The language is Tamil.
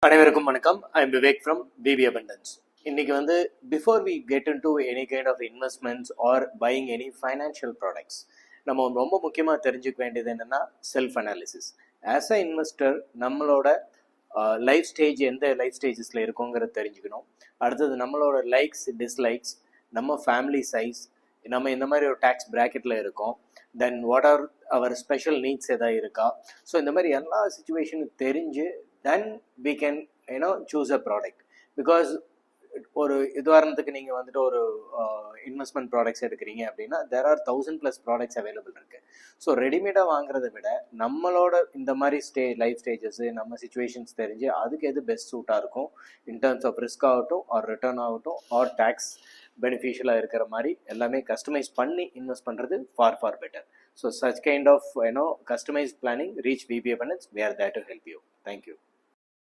அனைவருக்கும் வணக்கம். I am Vivek from PB abundance. இன்னைக்கு before we get into any kind of investments or buying any financial products, நம்ம ரொம்ப முக்கியமாக தெரிஞ்சுக்க வேண்டியது என்னென்னா self analysis. As a investor நம்மளோட லைஃப் ஸ்டேஜ் எந்த லைஃப் ஸ்டேஜஸில் இருக்கோங்கிறத தெரிஞ்சுக்கணும். அடுத்தது நம்மளோட லைக்ஸ் டிஸ்லைக்ஸ், நம்ம ஃபேமிலி சைஸ், நம்ம இந்த மாதிரி ஒரு டேக்ஸ் ப்ராக்கெட்டில் இருக்கோம், then what are our special needs எதாவது இருக்கா. ஸோ இந்த மாதிரி எல்லா சுச்சுவேஷனும் தெரிஞ்சு then we can choose a product. Because ஒரு உதாரணத்துக்கு நீங்கள் ஒரு இன்வெஸ்ட்மெண்ட் ப்ராடக்ட்ஸ் எடுக்கிறீங்க அப்படின்னா there are 1000+ ப்ராடக்ட்ஸ் அவைலபிள் இருக்குது. ஸோ ரெடிமேடாக வாங்குறதை விட நம்மளோட இந்த மாதிரி லைஃப் ஸ்டேஜஸ் நம்ம சுச்சுவேஷன்ஸ் தெரிஞ்சு அதுக்கு எது பெஸ்ட் சூட்டாக இருக்கும் இன் டர்ம்ஸ் ஆஃப் ரிஸ்க் ஆகட்டும் ஆர் ரிட்டர்ன் ஆகட்டும் ஆர் டேக்ஸ் பெனிஃபிஷியலாக இருக்கிற மாதிரி எல்லாமே கஸ்டமைஸ் பண்ணி இன்வெஸ்ட் பண்ணுறது for better. So such kind of customized planning, reach BB Abundance. We are there to help you. Thank you.